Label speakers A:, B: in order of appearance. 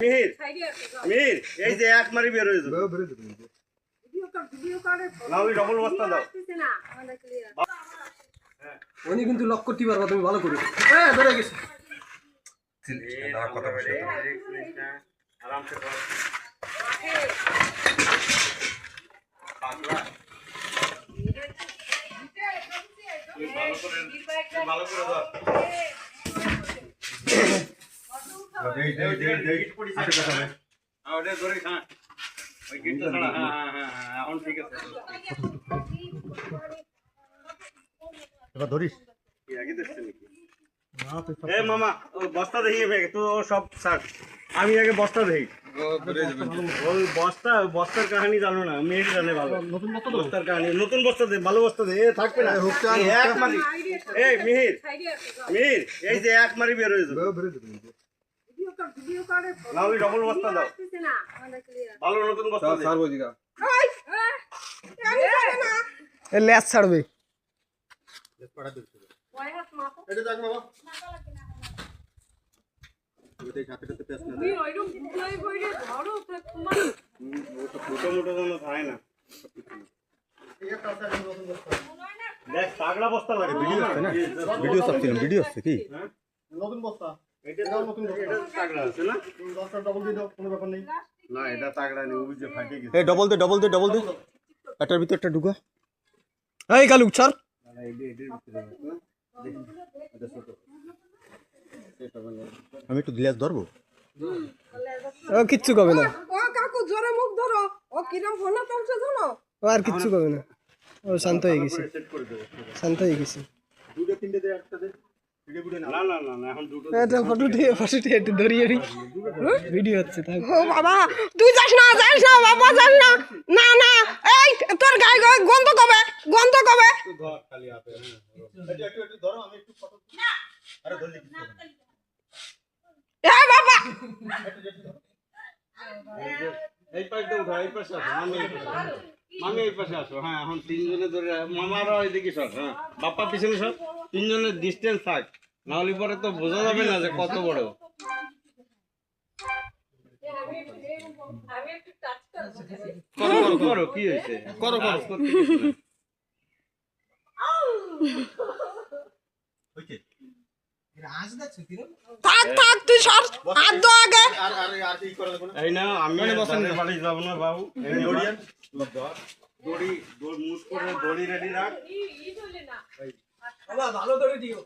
A: মিহির মিহির এই যে এক মারি বের হয়ে যাবে না ওই ডবল বস্তা দাও
B: উনি কিন্তু লক করতে পারবা তুমি ভালো করে হ্যাঁ ধরে গেছে
A: আরামসে কর ভালো করে দাও মামা বস্তা দেখি তো সব ছাড় আমি আগে বস্তা দেখি ওই বস্তার কাহিনী জানো না মেয়ের জানে ভালো নতুন বস্তার কাহিনী নতুন বস্তা দে ভালো বস্তা দে থাকবে না এক মারি এই মিহির মিহির এই যে এক মারি বের হয়ে যাবে না ওই ডবল বস্তা দাও ভালো নতুন বস্তা দে
B: ছাড়বো দিগা এ লেস ছাড়বে
A: এটা দেখ বাবা মোটো কোনো খায় না দেখ তাগড়া বস্তা লাগে ভিডিও আছে না
C: ভিডিও সব ছিল ভিডিও আছে কি
A: নতুন বস্তা এটা নতুন এটা তাগড়া আছে না বস্তা ডবল দিয়ে দাও কোনো ব্যাপার নেই না এটা তাগড়া নেই ওই যে ফাটে গেছে
C: এই ডবল দে এটার ভিতর একটা ঢুকা
B: এই কালু ছাড়
C: আমি একটু গ্লাস ধরবো
B: ও কিচ্ছু কবে না
D: ও কাকু জোরে মুখ ধরো ও কিরম ফোন চলছে জানো
B: ও আর কিচ্ছু কবে না ও শান্ত হয়ে গেছে
A: সেট করে দেব
B: শান্ত হয়ে গেছে
A: দুটো তিনটে দে একটা দে ভিডিও গুলো না না না না এখন দুটো
B: এটা ফটো একটু ধরিয়ে নি ভিডিও হচ্ছে থাক
D: ও বাবা তুই যাস না বাবা যাস না না না এই তোর গায়ে গায়ে গন্ধ কবে
A: ধর খালি হাতে একটু ধরো আমি একটু ফটো আরে ধরলি কি
D: এ বাবা
A: এই পাশে উঠা এই পাশে আসো মামি এই পাশে আসো হ্যাঁ এখন তিনজনে ধরে মামারা ওইদিকে সর হ্যাঁ বাপ্পা পিছনে সর তিনজনের ডিস্টেন্স থাক নাহলে পরে তো বোঝা যাবে না যে কত বড় করো কি হয়েছে করো
D: থাক তুই সর হাত দো আগে
A: এই না আমি বাড়ি যাবো না বাবু দড়ি মুস করে দড়ি রেডি রাখ
B: বাবা ভালো ধরে দিও